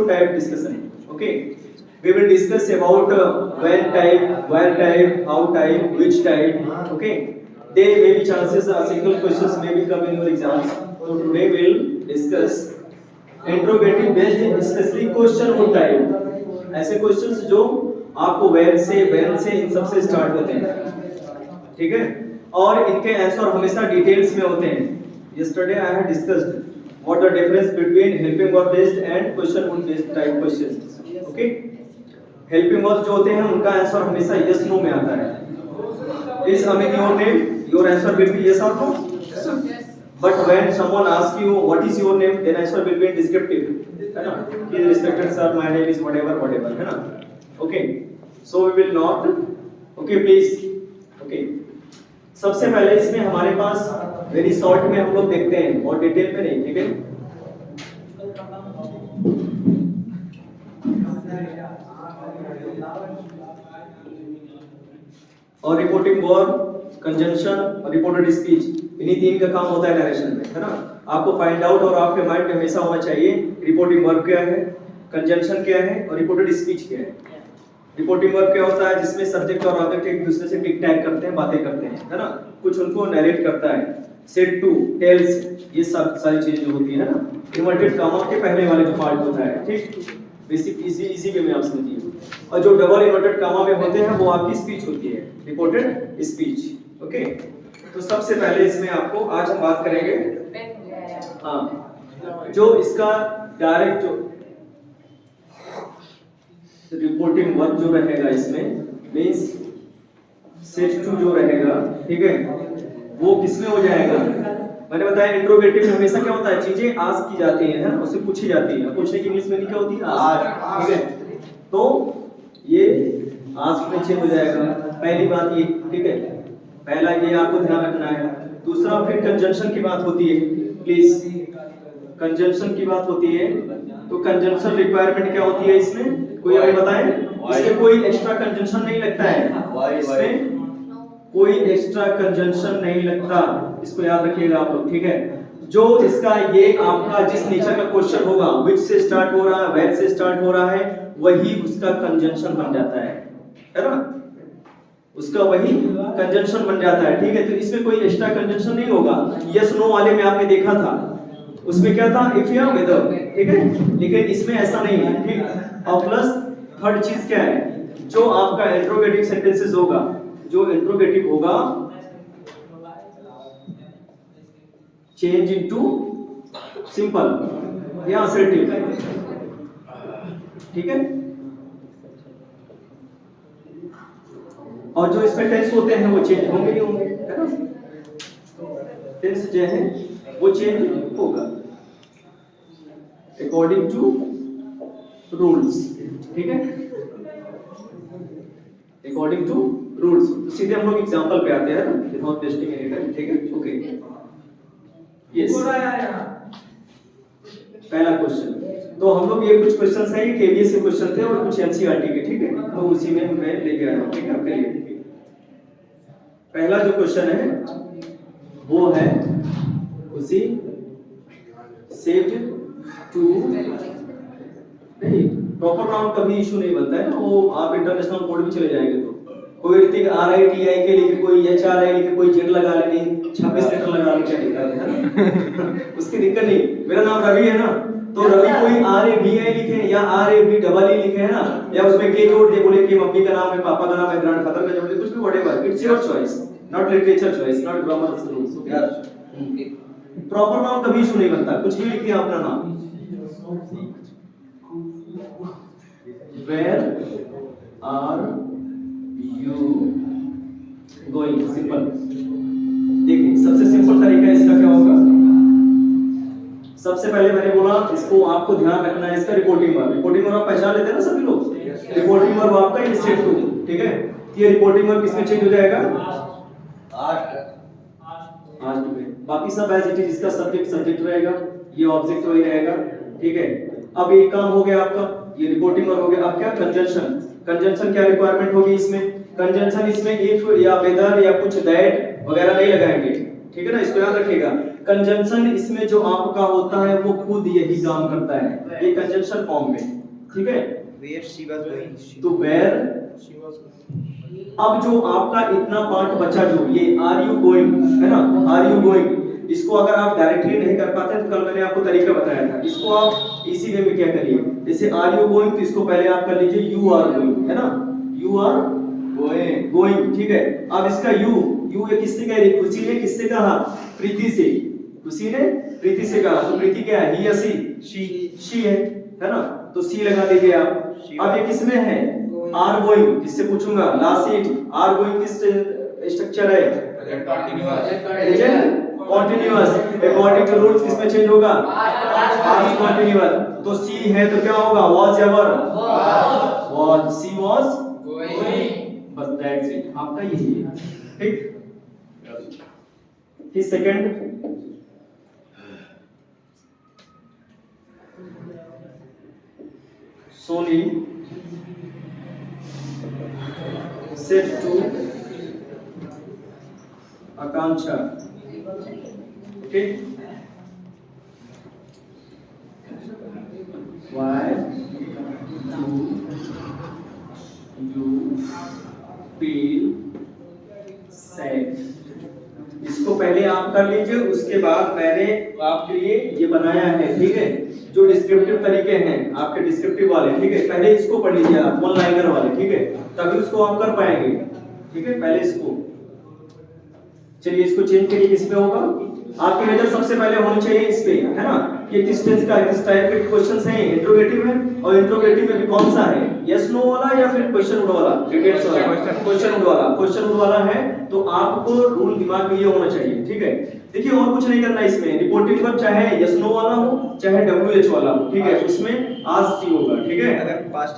more type discussion. Okay, we will discuss about when type, where type, how type, which type. Okay, there may be chances single questions may be come in your exams. So today we will discuss interrogative based specially question would type, ऐसे questions जो आपको where से when से इन सब से start होते हैं, ठीक है, और इनके आंसर हमेशा डिटेल्स में होते हैं. Yesterday I have discussed what the difference between helping verb based and question would based type questions. Okay, helping verb जो होते हैं उनका आंसर हमेशा यस नो में आता है. Please Amit your name, your answer will be yes और no. But when someone asks you what is your name, then answer will be descriptive, है ना, कि respected sir, my name is whatever whatever, है ना. Okay, so we will not. Okay, please. Okay, सबसे पहले इसमें हमारे पास वेरी शॉर्ट में हम लोग देखते हैं और डिटेल में नहीं, ठीक है. और रिपोर्टिंग वर्ब, कंजंक्शन और रिपोर्टेड स्पीच, इन्हीं तीन का काम होता है नरेशन में, है ना. आपको फाइंड आउट और आपके माइंड में हमेशा होना चाहिए रिपोर्टिंग वर्ब क्या है, कंजंक्शन क्या है और रिपोर्टेड स्पीच क्या है. रिपोर्टिंग वर्ब क्या होता है, जिसमें सब्जेक्ट और ऑब्जेक्ट एक दूसरे से टिक टैग करते हैं, बातें करते हैं, है ना, कुछ उनको नरेट करता है. सेड टू, टेल्स, ये सब सारी चीजें जो होती है ना, इन्वर्टेड कामा के पहले वाले जो पार्ट होता है, ठीक, बेसिक इजी वे में आप समझिए. और जो डबल इन्वर्टेड कामा में होते हैं वो आपकी स्पीच होती है, रिपोर्टेड स्पीच. ओके, तो सबसे पहले इसमें आपको आज हम बात करेंगे, हाँ, जो इसका डायरेक्ट जो रिपोर्टिंग वर्ब जो रहेगा इसमें मींस सेट टू जो रहेगा, ठीक है, वो किसमें हो जाएगा. मैंने बताया इंट्रोगेटिव में हमेशा क्या होता है, चीजें आस्क की जाती हैं, है ना, उससे पूछी जाती है. पूछने की इंग्लिश में क्या होती है, आस्क, ठीक है. तो ये आस्क में चेंज हो जाएगा. पहली बात ये, ठीक है, पहला ये आपको ध्यान रखना है. दूसरा फिर कंजंक्शन की बात होती है, प्लीज, कंजंक्शन की बात होती है. तो कंजंक्शन रिक्वायरमेंट क्या होती है इसमें, कोई हमें बताए. इसमें कोई एक्स्ट्रा कंजंक्शन नहीं लगता है, इसमें कोई एक्स्ट्रा कंजंक्शन नहीं लगता, इसको याद रखिएगा आप लोग, ठीक है. जो इसका ये आपका जिस नेचर का क्वेश्चन होगा, विच से स्टार्ट हो रहा है, वेयर से स्टार्ट हो रहा है, वही उसका कंजंक्शन बन जाता है ना, उसका वही कंजंक्शन बन जाता है, ठीक है. तो इसमें कोई एक्स्ट्रा कंजंक्शन नहीं होगा. यस नो वाले में आपने देखा था, उसमें क्या था, इफ या वेदर, ठीक है, लेकिन इसमें ऐसा नहीं है, ठीक. और प्लस थर्ड चीज क्या है, जो आपका इंट्रोगेटिव सेंटेंसेस होगा, जो इंट्रोगेटिव होगा चेंज इनटू सिंपल या असर्टिव, ठीक है. और जो इसमें टेंस होते हैं वो चेंज होंगे ही होंगे, है ना. टेंस जो है वो चेंज होगा अकॉर्डिंग टू रूल्स, ठीक है, अकॉर्डिंग टू रूल्स. सीधे हम लोग एग्जांपल पे आते हैं ना, विदाउट टेस्टिंग एनी टाइम, ठीक है. ओके, यस, पहला क्वेश्चन. तो हम लोग ये कुछ क्वेश्चंस हैं, ये केबीएस के क्वेश्चन थे और कुछ एनसीईआरटी के, ठीक है, तो उसी में मैं लेके आया हूं, ठीक है, आपके लिए. पहला जो क्वेश्चन है वो है उसी सेव्ड टू, नहीं, प्रॉपर नाउन कभी इशू नहीं बनता है ना, वो आप इंटरनेशनल कोड भी चले जाएंगे तो कोई ऋतिक RITI के लिखे, कोई HRI लिखे, कोई जेड लगा लेनी, 26 लेटर लगा ले, क्या दिक्कत है ना. उसकी दिक्कत नहीं. मेरा नाम रवि है ना, तो रवि कोई RAVI लिखे या RAVEE लिखे, है ना, या उसमें के जोड़ दे, बोले कि मम्मी का नाम है, पापा का नाम है, ग्रैंडफादर का जोड़ दे, कुछ भी, whatever, it's your choice, not literature choice, not grammar rules. Proper noun कभी इशू नहीं बनता, कुछ भी लिख दिया अपना नाम. Where are you going, simple. देखिए सबसे सिंपल तरीका इसका क्या होगा, सबसे पहले मैंने बोला इसको आपको ध्यान रखना है, इसका रिपोर्टिंग वर्ब. रिपोर्टिंग वर्ब आप पहचान लेते हैं ना सभी लोग. रिपोर्टिंग वर्ब आपका ये सेट टू, ठीक है. ये रिपोर्टिंग वर्ब किसमें चेंज हो जाएगा, आज में. बाकी सब एज इट इज, इसका सब्जेक्ट रहेगा, ये ऑब्जेक्ट वही रहेगा, ठीक है. अब एक काम हो गया आपका, ये रिपोर्टिंग वर्ब हो गया. अब क्या कंजंक्शन, कंजंक्शन क्या रिक्वायरमेंट होगी इसमें, कंजंक्शन इसमें इफ या वेदर या कुछ दैट वगैरह नहीं लगाएंगे, ठीक है ना, इसको याद रखिएगा. कंजंक्शन इसमें जो आपका होता है वो खुद यही काम करता है, ये कंजंक्शन फॉर्म में, ठीक है। Where she was going. तो वेयर, अब जो आपका इतना पार्ट बचा जो ये आर यू गोइंग है ना, आर यू गोइंग, इसको अगर आप डायरेक्टली नहीं कर पाते तो कल मैंने आपको तरीका बताया था, इसको आप इसी वे में क्या करिए, जैसे आर यू गोइंग तो इसको पहले आप कर लीजिए यू आर गोइंग, है ना, यू आर गोइंग, ठीक है। अब इसका यू ये किससे कह रही, खुशी ने किससे कहा, प्रीति से, खुशी ने प्रीति से कहा, तो प्रीति क्या है, ही या सी, शी है ना, तो सी लगा दीजिए आप। अब ये किसमें है, आर गोइंग, किससे पूछूंगा, लास्ट सीट, आर गोइंग किस स्ट्रक्चर है, present continuous, according to rules किसमें चेंज होगा, पास्ट कंटीन्यूअस, तो सी है तो क्या होगा, was ever, was, she was going, बस दैट्स इट, आपका यही है, ठीक। फिर second, Soni said to Akanksha, okay, why do you feel sad, इसको पहले आप कर लीजिए, उसके बाद मैंने आपके लिए ये बनाया है, ठीक है, जो डिस्क्रिप्टिव तरीके हैं आपके डिस्क्रिप्टिव वाले, ठीक है, पहले इसको पढ़ लीजिए आप, वन लाइनर वाले, ठीक है, तभी उसको आप कर पाएंगे, ठीक है। पहले इसको, चलिए इसको चेंज करिए, किस पे होगा, आपकी नजर सबसे पहले होनी चाहिए इस पे, है ना, ये किस टेंस का है, किस टाइप के क्वेश्चंस हैं, इंट्रोगेटिव है, और इंट्रोगेटिव में भी कौन सा है, यस नो वाला या फिर क्वेश्चन वुड वाला, डिटेल्स वाला, क्वेश्चन वुड वाला है, तो आपको रूल दिमाग में ये होना चाहिए, ठीक है। देखिए और कुछ नहीं करना इसमें, रिपोर्टिंग वर्ब चाहे यस नो वाला हो चाहे डब्ल्यूएच वाला हो, ठीक है, उसमें आस्क्ड ही होगा, ठीक है।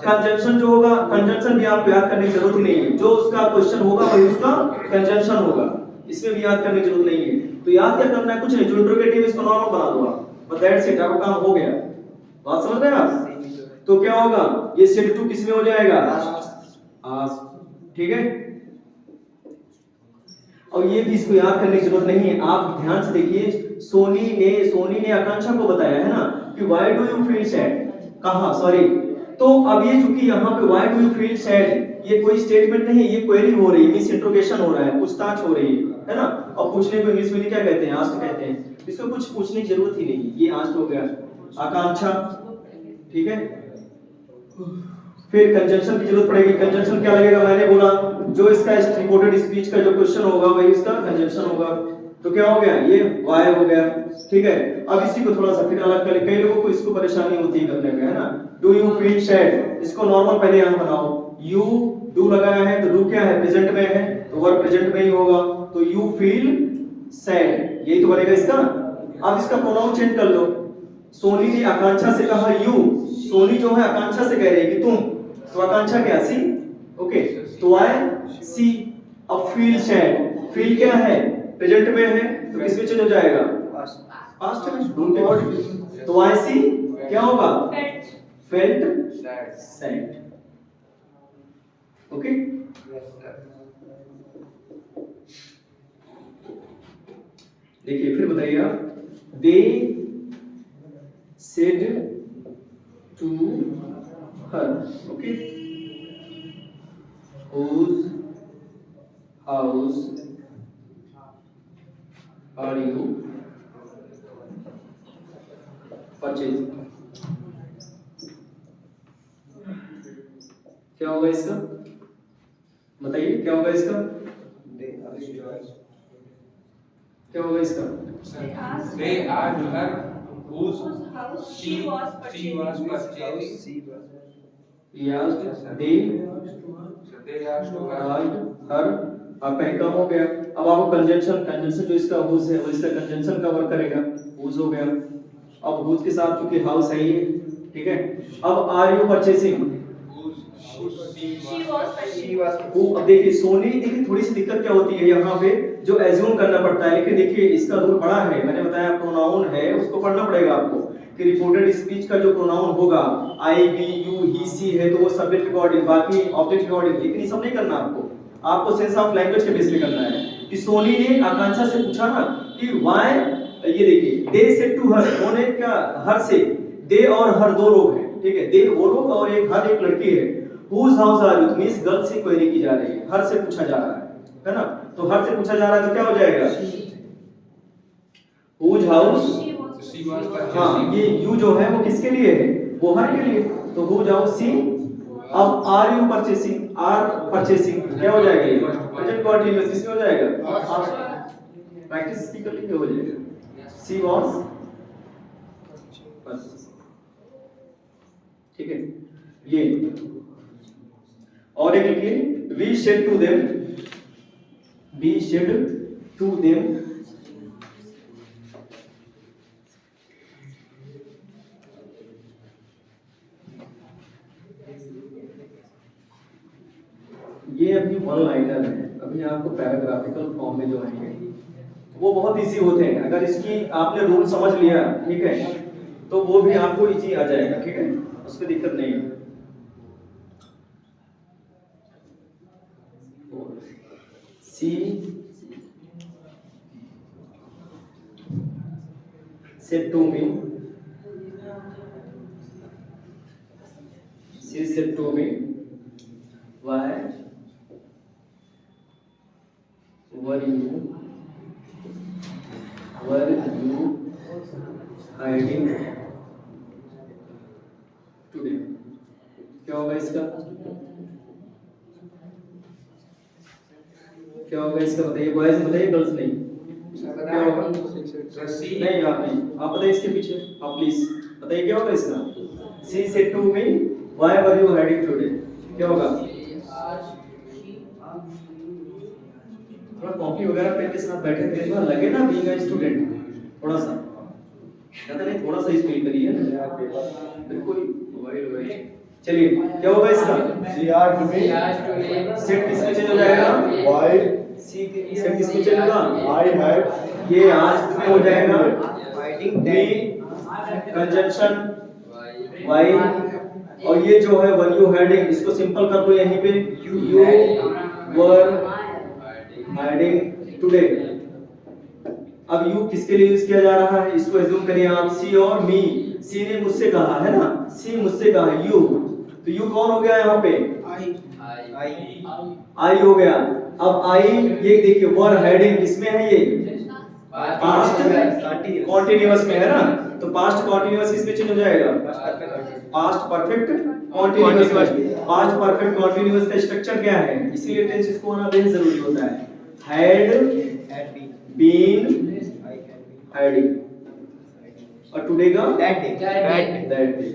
कंजंक्शन जो होगा, कंजंक्शन भी आपको याद करने की जरूरत ही नहीं है, जो उसका क्वेश्चन होगा वही उसका कंजंक्शन होगा, इसमें भी याद करने की जरूरत नहीं है। तो याद क्या करना है, कुछ नहीं, जो इंट्रोगेटिव इसको नॉर्मल बना दो आप, बस दैट्स इट, आपका काम हो गया, बात समझ रहे हैं आप। तो क्या होगा, ये सेट टू किसमें हो जाएगा, आस्क्ड, ठीक है। और ये भी इसको याद करने की जरूरत नहीं है, आप ध्यान से देखिए, सोनी ने आकांक्षा को बताया है ना कि why do you feel sad, कहा सॉरी, तो अब ये चूंकि यहाँ पे why do you feel sad, ये कोई स्टेटमेंट नहीं है, ये क्वेरी हो रही है, मींस इंट्रोगेशन हो रहा है, पूछताछ हो रही है ना, और पूछने को इंग्लिश में क्या कहते हैं, आस्क कहते हैं, इसको कुछ पूछने की जरूरत ही नहीं, ये आस्क हो गया, आकांक्षा, ठीक है। फिर कंजंक्शन की जरूरत पड़ेगी, कंजंक्शन क्या लगेगा, मैंने बोला जो इसका रिपोर्टेड स्पीच का जो क्वेश्चन होगा वही इसका कंजंक्शन होगा, तो क्या हो गया, ये वाई हो गया, ठीक है। अब इसी को थोड़ा सा फिर अलग करें, कई लोगों को इसको परेशानी होती है करने में, है ना, डू यू फील सैड, इसको नॉर्मल पहले यहां बनाओ, यू डू लगाया है तो डू क्या है, प्रेजेंट में है, तो वर्ब प्रेजेंट में ही होगा, तो यू फील सैड, यही तो बनेगा इसका। अब इसका प्रोनाउन चेंज कर लो, सोनी ने आकांक्षा से कहा यू, सोनी जो है आकांक्षा से कह रही है कि तुम, तो आकांक्षा क्या, सी, ओके, तो आई सी। अब फील सैड, फील क्या है, प्रेजेंट में है, तो किस में चेंज हो जाएगा, पास्ट में, डू के वर्ड, तो आई सी क्या होगा, फेल्ट सैड, ओके। देखिए फिर बताइए आप, दे said to her, okay, whose house are you purchasing, क्या होगा इसका, बताइए क्या होगा इसका, क्या होगा इसका, they asked her whose house she was purchasing. He asked, they asked her, आपका एक काम हो गया। अब आपको कंजंक्शन जो इसका whose है वो इसका कंजंक्शन का वर्क करेगा, whose हो गया। अब whose के साथ चूंकि house है ये, ठीक है। अब are you purchasing, She was purchasing. अब देखिए सोनी, देखिए थोड़ी सी दिक्कत क्या होती है यहाँ पे, जो एज्यूम करना पड़ता है, लेकिन देखिए इसका रूल बड़ा है, मैंने बताया प्रोनाउन है उसको पढ़ना पड़ेगा आपको, कि रिपोर्टेड स्पीच का जो प्रोनाउन होगा आई बी यू ही सी है तो वो सब्जेक्ट के अकॉर्डिंग, बाकी ऑब्जेक्ट के अकॉर्डिंग, लेकिन ये सब नहीं करना आपको सेंस ऑफ लैंग्वेज के बेस पे करना है। कि सोनी ने आकांक्षा से पूछा ना कि व्हाई ये देखिए, दे सेड टू हर, उन्होंने क्या, हर से, दे और हर दो लोग हैं, ठीक है, दे वो लोग और एक हर एक लड़की है। Whose house are you, means girl से क्वेरी की जा रही है, हर से पूछा जा रहा है ना, तो हर से पूछा जा रहा है तो क्या हो जाएगा, हुज हाउस, She was हाँ purchasing. ये यू जो है वो किसके लिए है, वो हर के लिए, तो हुज हाउस सी। अब are you purchasing, are purchasing क्या हो जाएगा, ये प्रेजेंट कंटीन्यूअस किसमें हो जाएगा, प्रैक्टिस की कर लेंगे हो जाएगा, सी वाज, ठीक है। ये और एक लिखिए, we said to them, we said to them, ये अभी वन लाइनर है, अभी आपको पैराग्राफिकल फॉर्म में जो आएंगे वो बहुत इजी होते हैं, अगर इसकी आपने रूल समझ लिया, ठीक है, तो वो भी आपको इजी आ जाएगा, ठीक है, उसमें दिक्कत नहीं है। सी said to me, she said to me, why were you hiding today? क्या होगा इसका, क्या होगा इसका, बताइए, बॉयज बताइए, गर्ल्स नहीं, क्या होगा, नहीं आप नहीं, आप बताइए इसके पीछे, आप प्लीज बताइए क्या होगा इसका, she said to me, why were you hiding today, क्या होगा, थोड़ा कॉपी वगैरह पेन के साथ बैठे थे ना, लगे ना बीइंग अ स्टूडेंट, थोड़ा सा ज्यादा नहीं, थोड़ा सा स्पेल करिए ना, बिल्कुल मोबाइल वगैरह। चलिए क्या होगा इसका, सेट किसमें चेंज हो जाएगा, सेट किसमें चेंज होगा, ये आज में हो जाएगा, मी कंजंक्शन वाई, और ये जो है वन यू हैडिंग, इसको सिंपल कर दो यहीं पे, यू वर हाइडिंग टुडे। अब यू किसके लिए यूज किया जा रहा है, इसको एज्यूम करिए आप, सी और मी, सी ने मुझसे कहा है ना, सी मुझसे कहा, यू, तो यू कौन हो गया यहाँ पे, आई हो गया। अब आई, ये देखिए वर हेडिंग किसमें है, ये पास्ट कॉन्टिन्यूअस में है ना, तो पास्ट कॉन्टिन्यूअस किसमें चेंज हो जाएगा, पास्ट परफेक्ट कॉन्टिन्यूअस में। पास्ट परफेक्ट कॉन्टिन्यूअस का स्ट्रक्चर क्या है, इसीलिए टेंस इसको आना बेहद जरूरी होता है, हैड बीन हाइडिंग, और टुडे का दैट डे,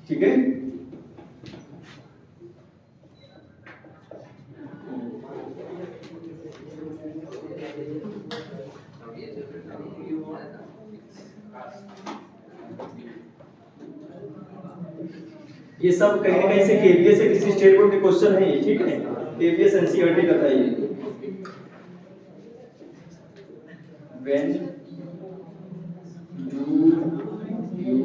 ठीक है। ये सब कहीं ना कहीं से केबीएस से किसी स्टेट बोर्ड के क्वेश्चन है ये, ठीक है, केबीएस एनसीईआरटी का था ये। When do you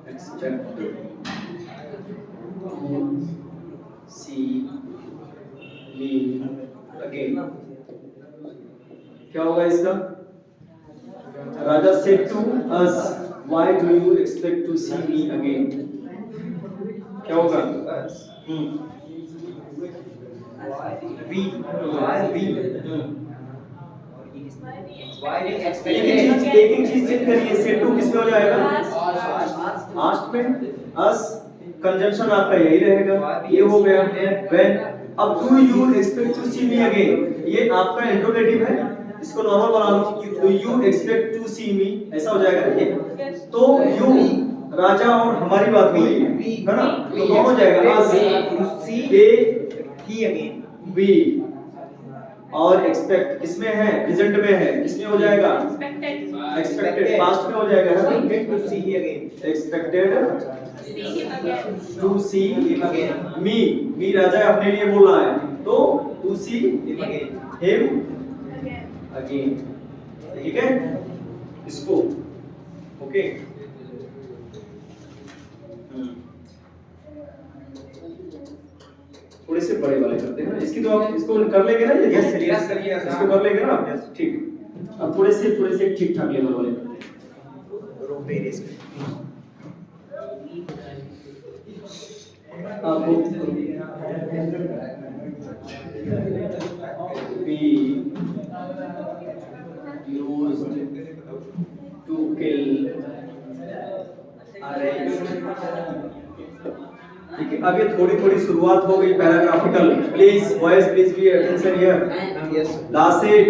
expect to see me again? क्या होगा इसका, राजा said to us, why do you expect to see me again? क्या होगा, एक ही चीज चेंज करिए, सेट टू किसमें हो जाएगा, पास्ट में, अस कंजंक्शन आपका यही रहेगा, ये हो गया व्हेन। अब do you expect to see me again, ये आपका इंट्रोगेटिव है, इसको नॉर्मल बना लो, do you expect to see me, ऐसा हो जाएगा ना ये, तो यू राजा और हमारी बात हो रही है ना, तो कौन हो जाएगा, अस, दे, ही अगेन, वी, और एक्सपेक्ट किसमें है, प्रेजेंट में है, किसमें हो जाएगा, एक्सपेक्टेड, पास्ट में हो जाएगा, है to see he again, expected to see him again, मी राजा अपने लिए बोल रहा है, तो टू सी हिम अगेन, ठीक है, इसको ओके। थोड़ी से बड़े वाले करते हैं ना। इसकी तो आप इसको कर लेंगे ना, ये Yes, yes, sir, yes, इसको कर लेंगे ना आप, ठीक। अब थोड़े से ठीक ठाक लेवल वाले करते हैं। be used to kill ठीक है। अब ये थोड़ी शुरुआत हो गई paragraphical. Please boys please be attention here, last it.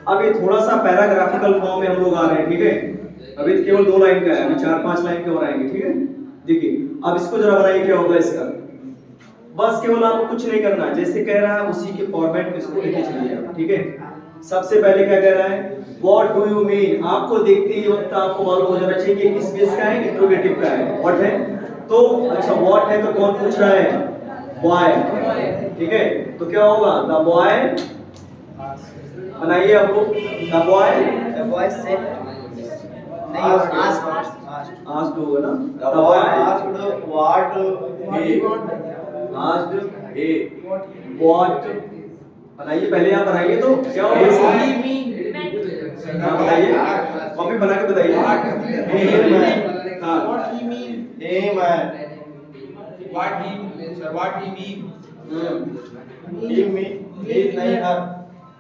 अब ये थोड़ा सा पैराग्राफिकल फॉर्म में हम लोग आ रहे हैं, ठीक है। अभी तो केवल 2 लाइन का है, अभी 4-5 लाइन के और आएंगे, ठीक है। देखिए अब इसको जरा बनाइए, क्या होगा इसका। बस केवल आपको कुछ नहीं करना है, जैसे कह रहा है उसी के फॉर्मेट में इसको लेके चलिए आप, ठीक है। सबसे पहले क्या कह रहा है, व्हाट डू यू मीन। आपको देखते ही वक्त आपको मालूम हो जाना चाहिए कि किस बेस का है, इंट्रोगेटिव का है। व्हाट है तो अच्छा, व्हाट है तो कौन पूछ रहा है, बॉय, ठीक है। तो क्या होगा, द बॉय, बनाइए आप लोग, द बॉय सेड, आस्क्ड होगा ना, the boy asked what what, बनाइए पहले, आप बनाइए तो क्या होगा इसका, बताइए, कॉपी बना के बताइए। हाँ What he mean?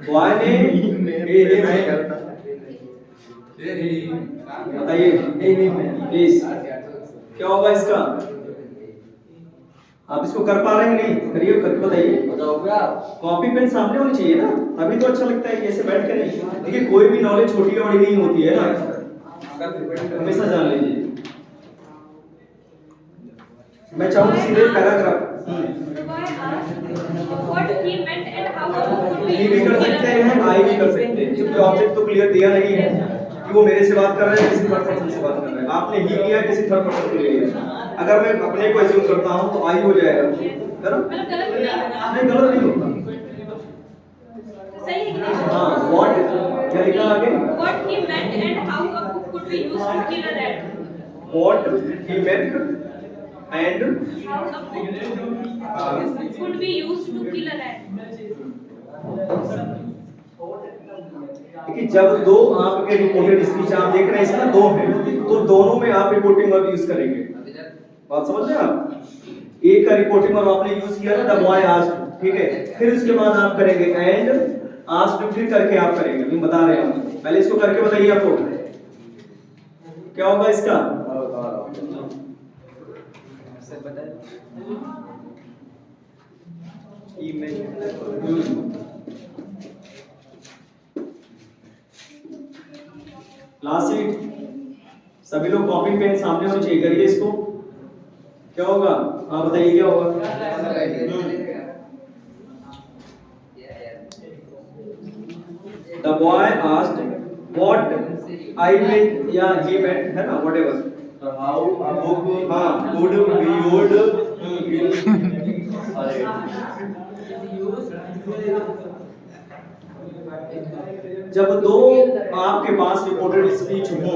बॉय ने बताइए प्लीज, क्या होगा इसका। आप इसको कर पा रहे हैं नहीं, करिए, करके बताइए। कॉपी पेन सामने होनी चाहिए ना, तभी तो अच्छा लगता है कि ऐसे बैठ के नहीं। देखिए कोई भी नॉलेज छोटी या बड़ी नहीं होती है ना, हमेशा जान लीजिए। मैं चाहूँ सीधे पैराग्राफ भी कर सकते हैं, आई भी कर सकते हैं, क्योंकि ऑब्जेक्ट तो क्लियर दिया नहीं है कि वो मेरे से बात कर रहे हैं, किसी थर्ड पर्सन से बात कर रहे हैं। आपने ही किया किसी थर्ड पर्सन के लिए। अगर मैं अपने को एज्यूम करता हूं तो आई हो जाएगा, है ना, नहीं गलत नहीं होता, सही है। हाँ व्हाट क्या लिखा आगे, What he meant and how a book could be used to kill a rat. What he meant and How a book could be used to kill a rat. कि जब दो आपके रिपोर्टेड स्पीच आप देख रहे हैं इसमें 2 हैं, तो दोनों में आप रिपोर्टिंग वर्ब यूज करेंगे। बात समझ रहे हैं आप, एक का रिपोर्टिंग वर्ब आपने यूज किया ना, द बॉय आस्क्ड, ठीक है। फिर उसके बाद आप करेंगे एंड आस्क्ड, फिर करके आप करेंगे, हम बता रहे हैं। पहले इसको करके बताइए आपको क्या होगा इसका। लास्ट सीट, सभी लोग कॉपी पेन सामने होनी चाहिए, करिए इसको। क्या होगा, हाँ बताइए क्या होगा। The boy asked what I meant या he meant, है ना, whatever. How a book हाँ would be used जब दो आपके पास रिपोर्टेड स्पीच हो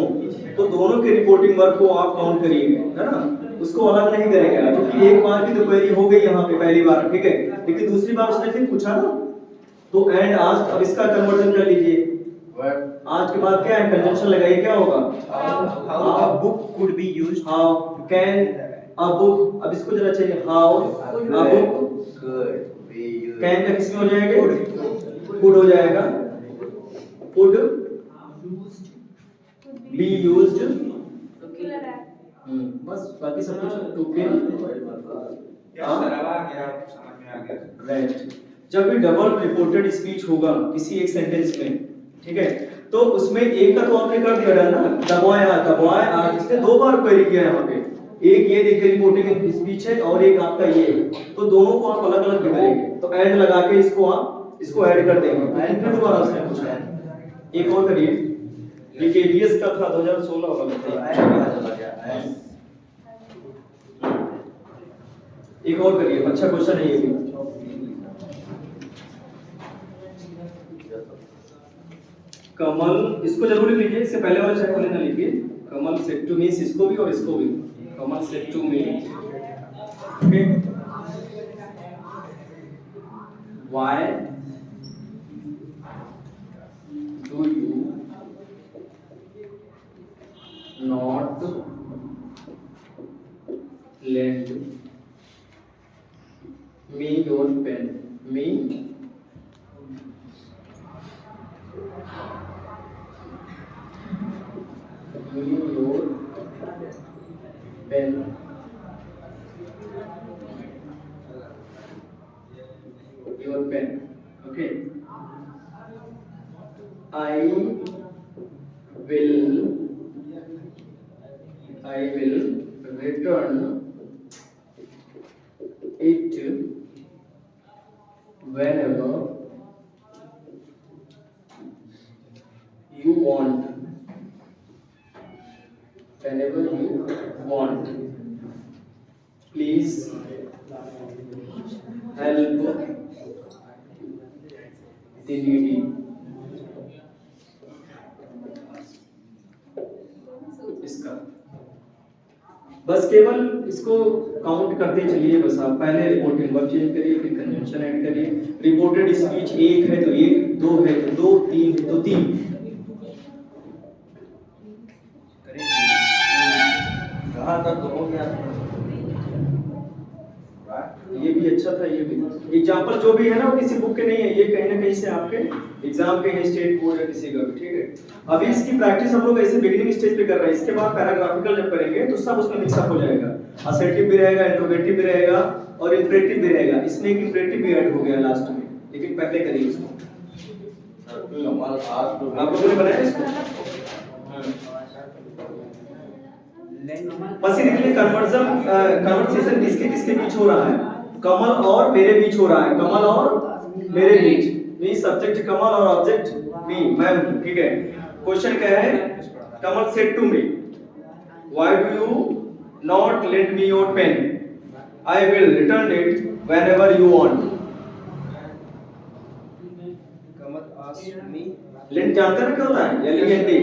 तो दोनों के रिपोर्टिंग वर्क को आप काउंट करिएगा, है ना, उसको अलग नहीं करेंगे, क्योंकि एक बार की तो क्वेरी हो गई यहाँ पे पहली बार, ठीक है। लेकिन दूसरी बार उसने फिर पूछा ना, तो एंड आस्क्ड, अब इसका कन्वर्जन कर लीजिए। आज के बाद क्या है, कंजंक्शन लगाइए, क्या होगा, how a book could be used how can a book, अब इसको जरा चाहिए, हाउ अ बुक कैन का किसमें हो जाएगा, कुड हो जाएगा, could be used To kill a rat. बस, बाकी सब कुछ टू किल राइट। जब भी डबल रिपोर्टेड स्पीच होगा किसी एक सेंटेंस में, ठीक है, तो उसमें एक का तो आपने कर दिया डन ना, द बॉय आर, इसने 2 बार क्वेरी किया यहाँ पे, एक ये देखिए रिपोर्टिंग स्पीच है और एक आपका ये है, तो दोनों को आप अलग अलग करेंगे, तो एंड लगा के इसको आप इसको ऐड कर देंगे। फिर दोबारा उसने पूछा, एक और करिए, ये केबीएस का था 2016 वाला, एक और करिए, अच्छा क्वेश्चन है ये भी। कमल, इसको जरूर लिख लीजिए, इससे पहले वाले सेट को लेना लिखिए। कमल सेड टू मी, इसको भी और इसको भी, Kamal said to me, okay. why do you not lend me your pen? Me your pen. Your pen. Okay. I will return it whenever you want. Whenever you want. Please help the needy. इसका बस केवल इसको count करते चलिए। बस आप पहले reporting verb change करिए, फिर कंजंक्शन ऐड करिए। रिपोर्टेड स्पीच एक है तो एक, दो है तो दो, तीन है तो तीन। कहाँ तक हो गया? ये भी अच्छा था। ये भी एग्जाम्पल जो भी है ना वो किसी बुक के नहीं है, ये कहीं ना कहीं से आपके एग्जाम के हैं, स्टेट बोर्ड या किसी का भी। ठीक है, अभी इसकी प्रैक्टिस हम लोग ऐसे बिगिनिंग स्टेज पे कर रहे हैं। इसके बाद पैराग्राफिकल जब करेंगे तो सब उसमें मिक्सअप हो जाएगा। असर्टिव भी रहेगा, इंट्रोगेटिव भी रहेगा और इंपरेटिव भी रहेगा। इसमें एक इंपरेटिव भी ऐड हो गया लास्ट में, लेकिन पहले करिए इसको। कमाल आज तो आप लोगों ने बनाया इसको? बेसिकली कन्वर्सेशन किसके किसके बीच हो रहा है? कमल और मेरे बीच हो रहा है। कमल और मेरे बीच मीन सब्जेक्ट कमल और ऑब्जेक्ट मी, मैं हूं। ठीक है, क्वेश्चन क्या है? Kamal said to me, why do you not lend me your pen? I will return it whenever you want. Kamal asked me, lend जानते हैं ना क्या होता है? एल-ई-एन-डी,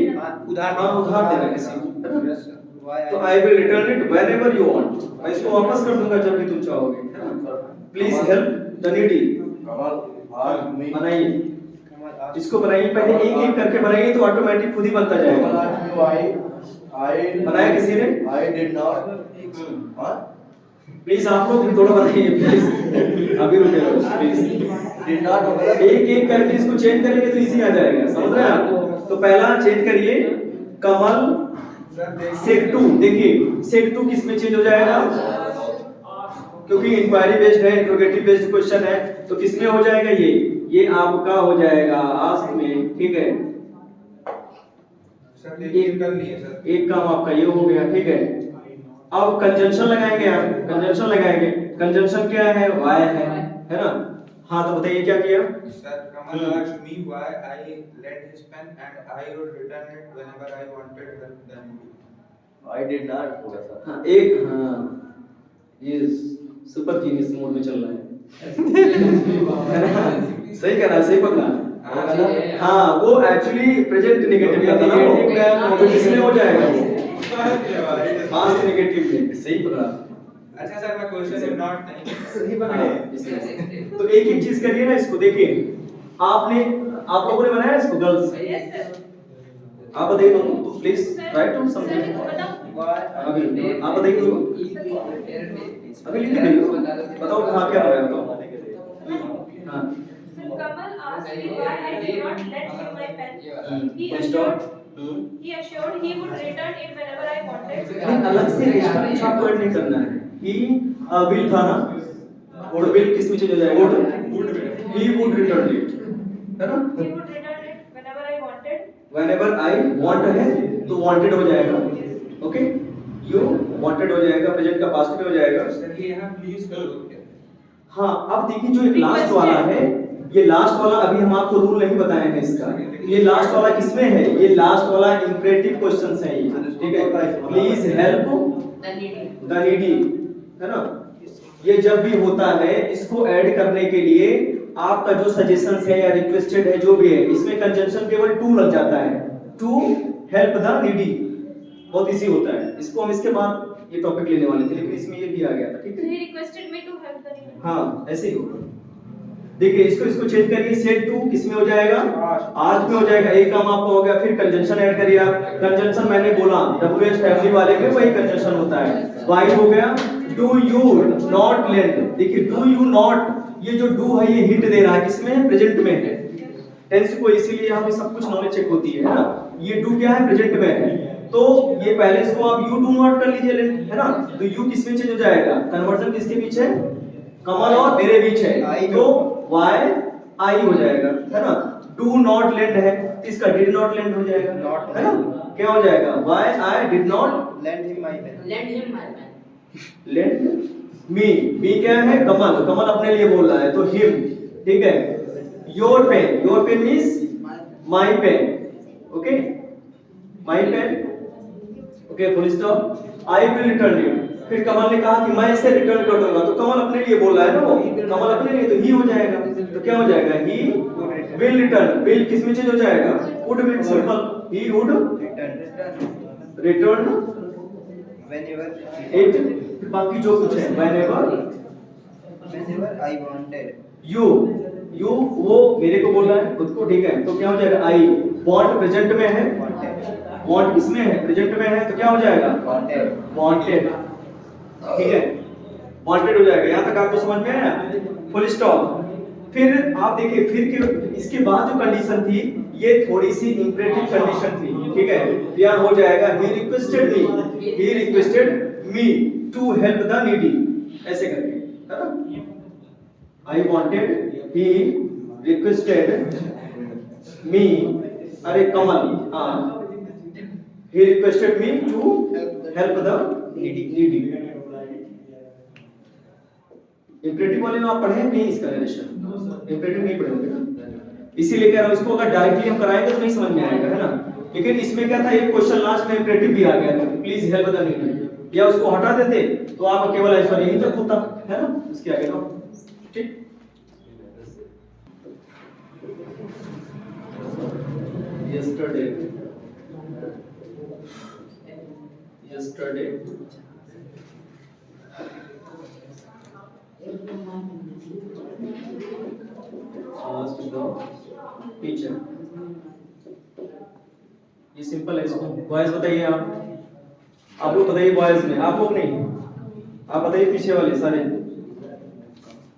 उधार देना किसी को, है ना? तो आई will return it whenever you want. मैं इसको वापस कर दूंगा जब भी तुम चाहोगे, है ना? Please help the needy. Kamal asked मी, बनाइए, इसको बनाइए। पहले एक एक करके बनाइए तो ऑटोमेटिक खुद ही बनता कमल जाएगा। आस्क्ड मी व्हाई बनाया किसी ने? आई डिड नॉट। हां, प्लीज आप लोग भी थोड़ा बताइए प्लीज। अभी रुके रहो प्लीज। डिड नॉट एक एक करके इसको चेंज करेंगे तो इजी आ जाएगा, समझ रहे हैं आप? तो पहला चेंज करिए, कमल सेड टू। देखिए सेड टू किस में चेंज हो जाएगा? क्योंकि इंक्वायरी बेस्ड है, इंट्रोगेटिव बेस्ड क्वेश्चन है, तो किस में हो जाएगा? ये आपका हो जाएगा आस्क में। ठीक है, सर एक कर लिए सर। एक काम आपका ये हो गया। ठीक है, अब कंजंक्शन लगाएंगे। आप कंजंक्शन लगाएंगे। कंजंक्शन क्या है? वाई है ना? हाँ, तो बताइए क्या किया? Sir, Kamal asked me why I lent his pen and I would return it whenever I wanted them. I did not होगा सर। हाँ, एक हाँ, ये सुपर जीनियस मोड में चल रहा है। सही कह रहा है, सही पकड़ा। हाँ, वो एक्चुअली प्रेजेंट नेगेटिव का था ना, वो तो किसमें हो जाएगा? वो पास्ट नेगेटिव में। सही पकड़ा। अच्छा सर, मैं क्वेश्चन नॉट नहीं सही पकड़े। तो एक एक चीज करिए ना इसको। देखिए आप लोगों ने बनाया इसको गर्ल्स? Yes sir. आप बताइए तो प्लीज ट्राई टू समथिंग। अभी आप बताइए तो अभी लिख के दीजिए। बताओ हाँ क्या बनाया बताओ। हाँ Kamal asked me why I did not lend him my pen. He stop. assured he would return it whenever I wanted. लेकिन अलग से स्टॉप आपको ऐड नहीं करना है। ही विल था ना, वुड विल किस में चले जाएगा? Would. He would return it, है ना? He would return it whenever I wanted. whenever I want है तो wanted हो जाएगा। ओके, you wanted हो जाएगा, प्रेजेंट का पास्ट में हो जाएगा। सर ये यहाँ प्लीज कर दो क्या? हाँ, अब देखिए जो एक लास्ट वाला है, ये लास्ट वाला अभी हम आपको रूल नहीं बताए हैं इसका। ये लास्ट वाला किसमें है? ये लास्ट वाला इंपरेटिव क्वेश्चंस है ये। ठीक है, प्लीज हेल्प द नीडी, है ना? ये जब भी होता है इसको ऐड करने के लिए आपका जो सजेशंस है या रिक्वेस्टेड है जो भी है, इसमें कंजंक्शन केवल टू लग जाता है। टू हेल्प द नीडी, बहुत इजी होता है। इसको हम इसके बाद ये टॉपिक लेने वाले थे, लेकिन इसमें ये भी आ गया था। ठीक He है, requested me to help the needy. हाँ ऐसे ही होगा। देखिए इसको चेंज करिए, सेट टू किस में हो जाएगा, आज में हो जाएगा। एक काम आपका हो गया। फिर कंजंक्शन ऐड करिए आप। कंजंक्शन मैंने बोला WH फैमिली वाले में वही कंजंक्शन होता है। वाई हो गया, डू यू नॉट लेंड। देखिए डू यू नॉट, ये जो डू है ये हिंट दे रहा है किसमें, प्रेजेंट में है। टेंस को इसीलिए यहाँ पे सब कुछ नॉलेज चेक होती है ना। ये डू क्या है, प्रेजेंट में है, तो ये पहले इसको आप यू डू नॉट कर लीजिए, है ना। तो यू किस में चेंज हो जाएगा, कन्वर्जन किसके बीच है, कमल और मेरे बीच है, तो वाई आई हो जाएगा, है ना। डू नॉट लेंड है, इसका डिड नॉट लेंड हो जाएगा, है ना। क्या हो जाएगा, why I did not lend him my pen. Lend me क्या है, कमल, कमल अपने लिए बोल रहा है तो हिम, ठीक है। Your pen means my pen, okay, my pen, okay, full stop. I will return it. फिर कमल ने कहा कि मैं इसे रिटर्न कर दूंगा, तो कमल अपने लिए बोल रहा है ना, वो कमल अपने लिए, तो ही हो जाएगा। तो क्या हो जाएगा, ही विल रिटर्न। विल किस में चेंज हो जाएगा, वुड में, simple, he would return Whenever it. बाकी जो कुछ है, whenever I wanted. यू वो मेरे को बोल रहा है, खुद को, ठीक है। तो क्या हो जाएगा, आई वांट प्रेजेंट में है, वांट किस में है, प्रेजेंट में है, तो क्या हो जाएगा, वांटेड, ठीक है, वांटेड हो जाएगा। यहां तक आपको समझ में आया, फुल स्टॉप। फिर आप देखिए, फिर के इसके बाद जो कंडीशन थी ये थोड़ी सी इंपरेटिव कंडीशन थी, ठीक है। यहां हो जाएगा he requested me to help the needy, ऐसे करके, है ना। I wanted, he requested me, अरे कमल, he requested me to help the needy। Imperative वाले में आप पढ़े नहीं इसका रिलेशन, इंपरेटिव नहीं पढ़े होंगे ना, इसीलिए कह रहा हूं इसको अगर डायरेक्टली हम कराएंगे तो नहीं समझ में आएगा, है ना। लेकिन इसमें क्या था, एक क्वेश्चन लास्ट में इंपरेटिव भी आ गया था, प्लीज हेल्प द नीडी, या उसको हटा देते तो आपका केवल आंसर यही तक होता, है ना, उसके आगे ना, ठीक। yesterday asked the teacher। ये सिंपल है, इसको बॉयज बताइए, आप लोग बताइए, बॉयज में आप लोग नहीं, आप बताइए पीछे वाले सारे,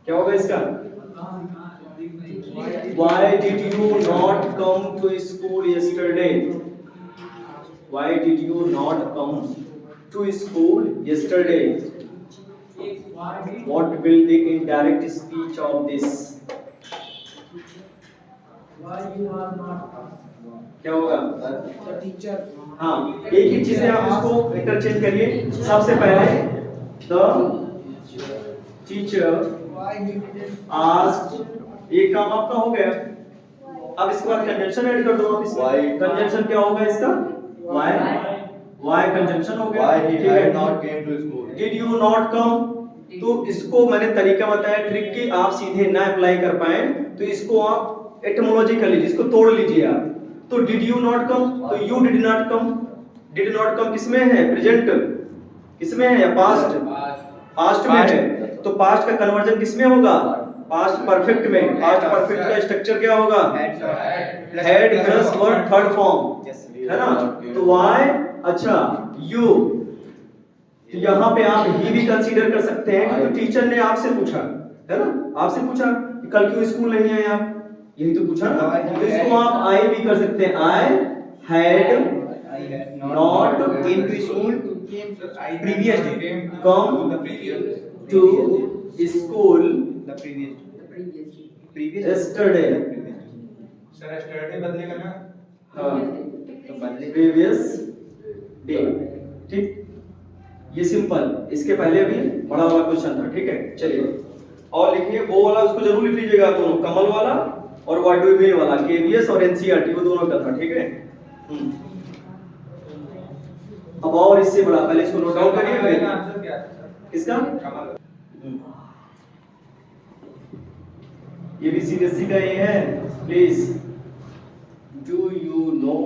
क्या होगा इसका, Why did you not come to school yesterday? Why did you not come to school yesterday? What will the indirect speech of this? Why you are not? क्या होगा, The teacher. हाँ, एक ही चीज है, आप इसको इंटरचेंज करिए। सबसे पहले the teacher Why he didn't? asked, एक काम आपका हो गया। अब इसके बाद कंजंक्शन ऐड कर दो आप इसमें। कंजंक्शन क्या होगा इसका, why कंजंक्शन हो गया, Why he ठीक है। had not came to school? Did you not come? तो इसको मैंने तरीका बताया, ट्रिक की, आप सीधे ना अप्लाई कर पाए तो इसको आप एटिमोलॉजी कर लीजिए, इसको तोड़ लीजिए आप। तो डिड यू नॉट कम, तो you did not come, did not come किसमें है, प्रेजेंट किसमें है, या पास्ट, पास्ट में है, तो पास्ट का कन्वर्जन किसमें होगा, पास्ट परफेक्ट में। पास्ट परफेक्ट का स्ट्रक्चर क्या होगा, head plus verb third form, है ना। तो वाई, अच्छा यू, तो यहाँ पे आप ही भी कंसीडर कर सकते हैं, क्योंकि टीचर ने आपसे पूछा, है ना, आपसे पूछा कि कल क्यों स्कूल नहीं आए आप, यही तो पूछा ना। तो इसको आप आई भी कर सकते हैं, I had not Came to school. Previous come the previous to school The previous. Previous. yesterday, sir yesterday बदलेगा ना, हाँ, तो बदले. previous day, ठीक। ये सिंपल, इसके पहले भी बड़ा वाला क्वेश्चन था, ठीक है। चलिए और लिखिए, वो वाला उसको जरूर लिख लीजिएगा, दोनों, कमल वाला और व्हाट डू यू मीन वाला, केवीएस और एनसीईआरटी, वो दोनों का था, ठीक है। अब और इससे बड़ा, पहले इसको नोट डाउन करिए, फिर आंसर क्या था सर, इसका कमल। ये भी सीबीएसई का ही है। Please, do you know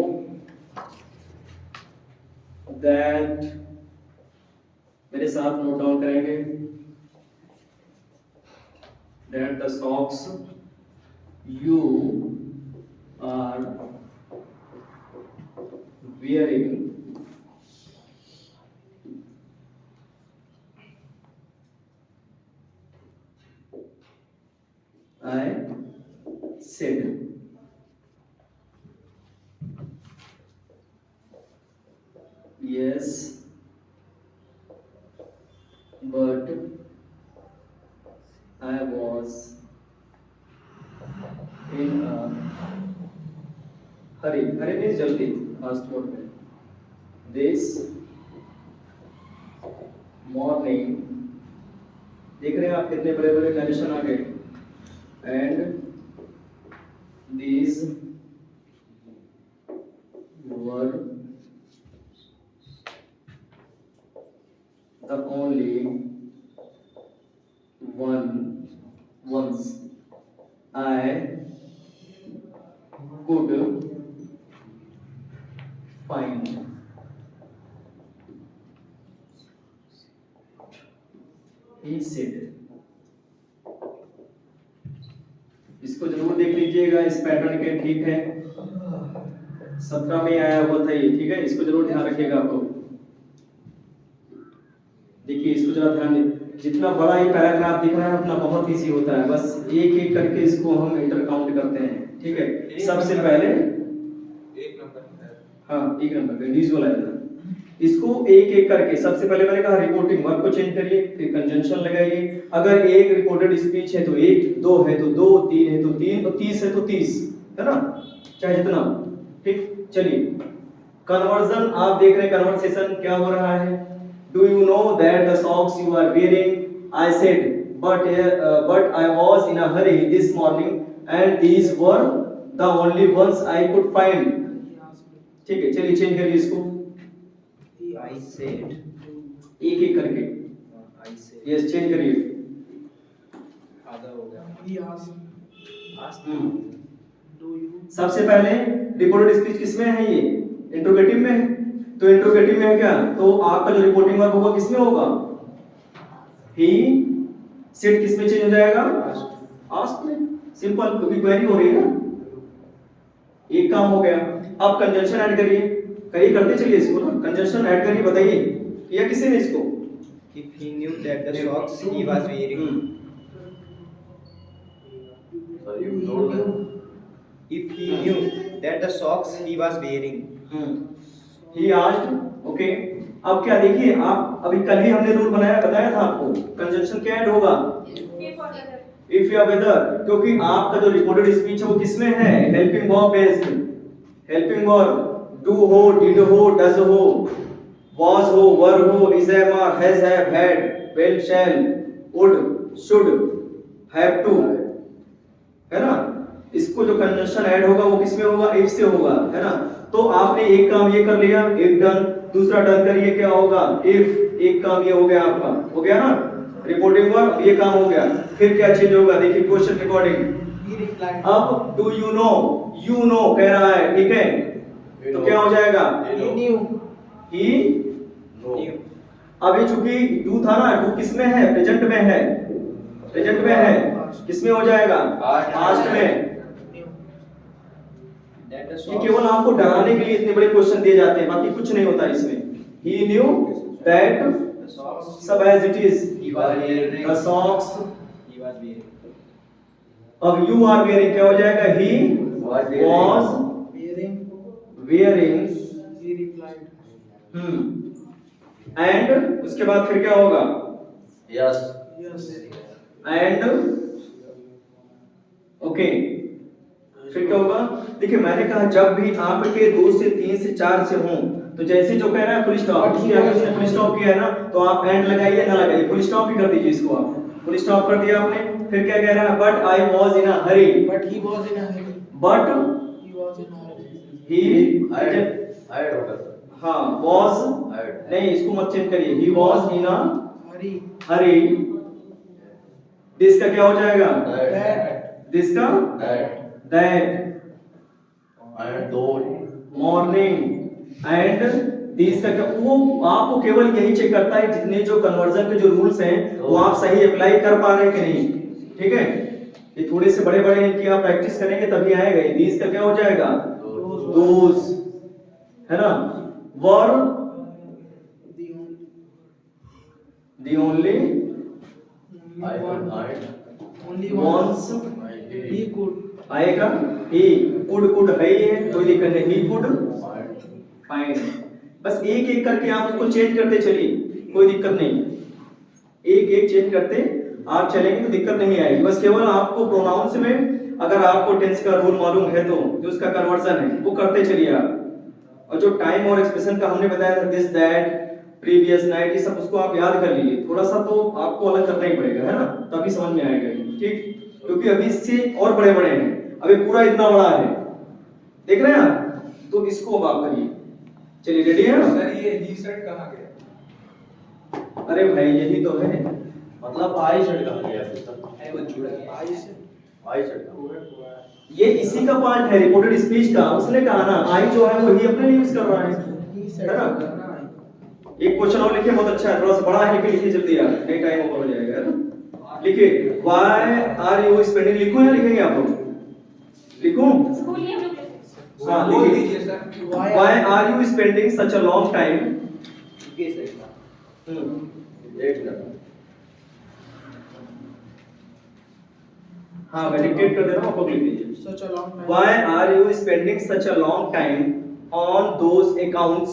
that, मेरे साथ नोट डाउन करेंगे, that the socks you are wearing I said yes, but I was in a hurry. Hurry means जल्दी, fast mode में. This morning, देख रहे हैं आप कितने बड़े बड़े नरेशन आ गए. And these were the only ones I could find. He said. इसको जरूर देख लीजिएगा, इस पैटर्न के, ठीक है. 17 में आया हुआ था ये, ठीक है. इसको जरूर ध्यान रखिएगा आप लोग. देखिए इसको जरा ध्यान दे, जितना बड़ा ये पैराग्राफ दिख रहा है उतना बहुत इजी होता है. बस एक एक करके इसको हम इंटर काउंट करते हैं, ठीक है. सबसे पहले एक नंबर है. हाँ, एक नंबर पे विजुअलाइजर. इसको एक एक करके, सबसे पहले मैंने कहा रिपोर्टिंग वर्ब को चेंज करिए, फिर कंजंक्शन लगाइए. अगर एक रिपोर्टेड स्पीच है तो एक, दो है तो दो, तीन है तो तीन, और 30 है तो 30, है ना, चाहे जितना. ठीक, चलिए कन्वर्जन आप देख रहे हैं. कन्वर्सेशन क्या हो रहा है. Do you know that the socks you are wearing, I said but I was in a hurry this morning and these were the only ones I could find. ठीक है, चलिए चेंज करिए इसको. I said. एक एक करके. I said. Yes, change करिए. आधा हो गया. He asked, do you? सबसे पहले रिपोर्टेड स्पीच किसमें है, ये इंट्रोगेटिव में है. तो इंट्रोगेटिव में है क्या, तो आपका जो रिपोर्टिंग वर्ब होगा किसमें होगा. ही सेड किसमें चेंज हो जाएगा, आस्क्ड में. सिंपल, क्योंकि क्वेरी हो रही है ना. एक काम हो गया. अब कंजंक्शन ऐड करिए. करिए, करते चलिए इसको ना. कंजंक्शन ऐड करिए, बताइए किया किसी ने इसको. If he knew that the socks he was wearing. Sir, you told them. If he knew that the socks he was wearing. He asked, okay. अब क्या देखिए, आप अभी कल ही हमने रूल बताया था आपको. कंजंक्शन क्या ऐड होगा, इफ या वेदर, क्योंकि आपका जो रिपोर्टेड स्पीच है वो किसमें है, helping verb based. Helping verb do हो, डिड हो, डज हो, was हो, were हो, is am are, has have, had, will shall, would, should, have to, है ना. इसको जो कंजंक्शन ऐड होगा वो किसमें होगा, इफ से होगा, है ना. तो आपने एक काम ये कर लिया, एक डन. दूसरा डन करिए, क्या होगा, इफ. एक काम ये हो गया आपका, हो गया ना, रिपोर्टिंग वर्ब, ये काम हो गया. फिर क्या चेंज होगा, देखिए क्वेश्चन रिकॉर्डिंग. He replied. अब do you no, you know कह रहा है, ठीक है. तो क्या हो जाएगा, He knew. ही. No. अभी चूंकि डू था ना, डू किसमें है, प्रेजेंट में है. प्रेजेंट में है, किसमें हो जाएगा, पास्ट में. That the ये socks. केवल आपको डराने के लिए इतने बड़े क्वेश्चन दिए जाते हैं, बाकी कुछ नहीं होता इसमें. He knew that, The socks सब as it is. he was wearing. The socks. He was wearing. अब यू आर वेयरिंग क्या हो जाएगा, he Was wearing. Was Wearing. Wearing. He replied. And उसके बाद फिर क्या होगा, Yes. Yes. And okay. फिर क्या होगा, देखिए मैंने कहा जब भी आपके 2 से 3 से 4 से हों, तो जैसे जो कह रहा है फुल स्टॉप, उसके आगे उसने फुल स्टॉप किया है ना, तो आप एंड लगाइए ना लगाइए, फुल स्टॉप ही कर दीजिए इसको. आप फुल स्टॉप कर दिया आपने. फिर क्या कह रहा है, but I was in a Hari. But he was in a hurry. But He was in a hurry. He, I had होगा sir. हाँ, वाज I had. नहीं, इसको मत चेंज करिए. He was in a Hurry. Hari. This का क्या हो जाएगा, That. दिस का That. That. And those. Morning and this का क्या, वो आपको केवल यही चेक करता है जितने जो कन्वर्जन के जो रूल्स हैं वो आप सही अप्लाई कर पा रहे हैं कि नहीं. ठीक है, ये थोड़े से बड़े बड़े इनकी आप प्रैक्टिस करेंगे तभी आएगा। ये दीज का क्या हो जाएगा? दोज, है ना। वर The only the only only wants he could आएगा। ही कुड है ही है, कोई दिक्कत नहीं। He could find. बस एक एक करके आप उसको चेंज करते चलिए, कोई दिक्कत नहीं। एक एक चेंज करते आप चलेंगे तो दिक्कत नहीं आएगी। बस केवल आपको प्रोनाउंस में अगर आपको टेंस का रूल मालूम है तो जो उसका कन्वर्जन है वो करते चलिए आप। और जो टाइम और एक्सप्रेशन का हमने बताया था, दिस दैट प्रीवियस नाइट, ये सब उसको आप याद कर लीजिए। थोड़ा सा तो आपको अलग करना ही पड़ेगा, है ना, तभी समझ में आएगा। ठीक, क्योंकि अभी इससे और बड़े बड़े हैं, अभी पूरा इतना बड़ा है, देख रहे हैं आप, तो इसको अब आप करिए। चलिए रेडी है ना? सर ये ही सेट कहाँ गया? अरे भाई यही तो है। मतलब आई सेट कहाँ गया फिर तक? आई सेट ये इसी का पार्ट है रिपोर्टेड स्पीच का। उसने कहा ना आई जो है वो ही अपने लिए यूज कर रहा है he said है ना? करना है। एक क्वेश्चन और लिखिए, बहुत अच्छा है, थोड़ा सा बड़ा है, लिखिए जल्दी यार, नहीं टाइम ओवर हो जाएगा, है ना। लिखिए व्हाई आर यू स्पेंडिंग, लिखो या लिखेंगे आप लोग? लिखूं? बोलिए हम लोग लेते हैं। हाँ बोल लिखिए। दीजिए sir. Why are you spending such a long time. एक मिनट। हाँ मैं डिक्टेट कर दे रहा हूँ, आप लोग लिख लीजिए। Such a long time. Why are you spending such a long time on those accounts?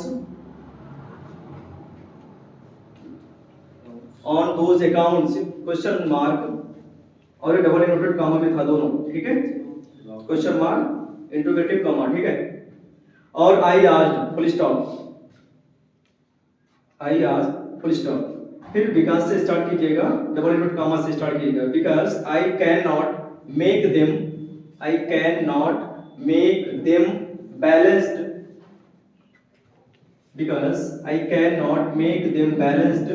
On those accounts? Question mark और ये डबल इनवर्टेड कॉमा में था दोनों, ठीक है? क्वेश्चन मार्क इंटरोगेटिव कॉमा, ठीक है? और I asked full stop, I asked full stop. फिर बिकॉज़ से स्टार्ट कीजिएगा, डबल इनवर्टेड कॉमा से स्टार्ट कीजिएगा। Because I can not make them, I cannot make them balanced, because I cannot make them balanced,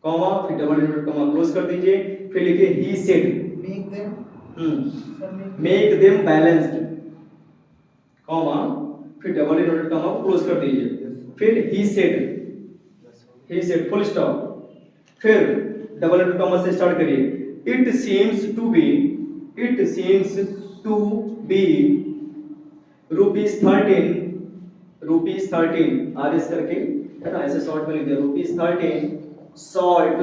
comma फिर double inverted comma close कर दीजिए। फिर लिखिए he said, Make them. Sir, make them balanced, comma फिर double inverted comma को close कर दीजिए। फिर he said फुल स्टॉप। फिर डबल इनवर्टेड कॉमा से स्टार्ट करिए। It seems to be rupees 13, RS करके, है ना, ऐसे शॉर्ट में लिख दिया, rupees 13 salt,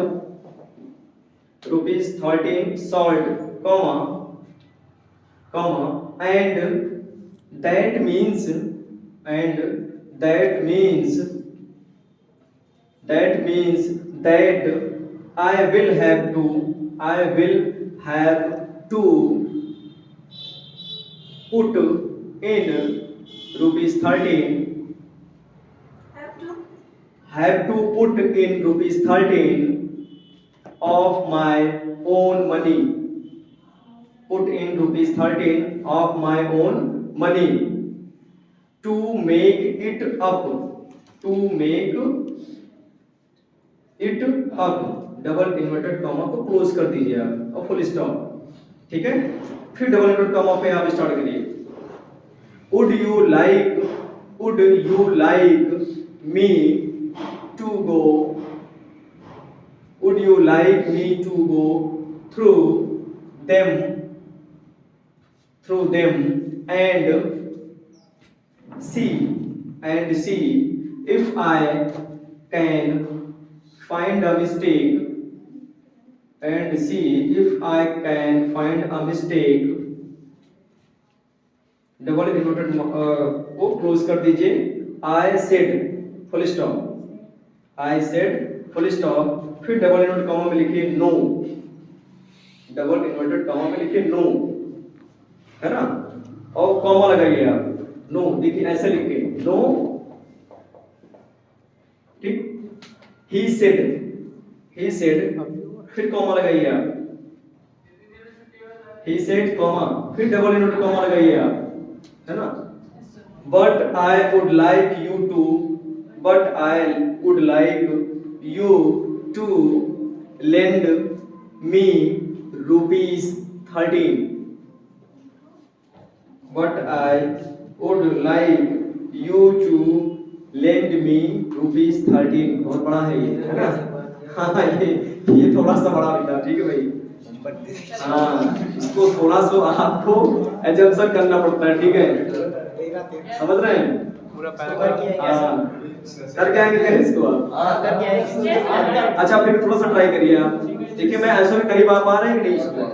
rupees 13 salt, comma, and that means that I will have to put in rupees 13, have to put in rupees 13 of my own money, put in rupees 13 of my own money to make it up, double inverted comma को close कर दीजिए आप और full stop, ठीक है। फिर double inverted comma पे आप स्टार्ट करिए। would you like me to go through them and see if I can find a mistake, double inverted को क्लोज कर दीजिए। I said full stop. फिर डबल इन्वर्टेड कॉमा में लिखिए नो, है ना, और कॉमा लगाइए आप, नो, देखिए ऐसे लिखिए नो, ठीक। he said, फिर कॉमा लगाइए आप, he said कॉमा, फिर डबल इन्वर्टेड कॉमा लगाइए आप, है ना। but I would like you to lend me rupees 13, but I would like you to lend me rupees 13, बहुत बड़ा है ये, है ना। हाँ ये थोड़ा सा बड़ा लिखा, ठीक है भाई, हाँ, इसको थोड़ा सा आपको एजम्पशन करना पड़ता है, ठीक है, समझ रहे हैं? हाँ, करके आएंगे क्या इसको आप? अच्छा फिर थोड़ा सा ट्राई करिए आप, देखिए मैं ऐसे में करीब आप आ रहे हैं कि नहीं इसको?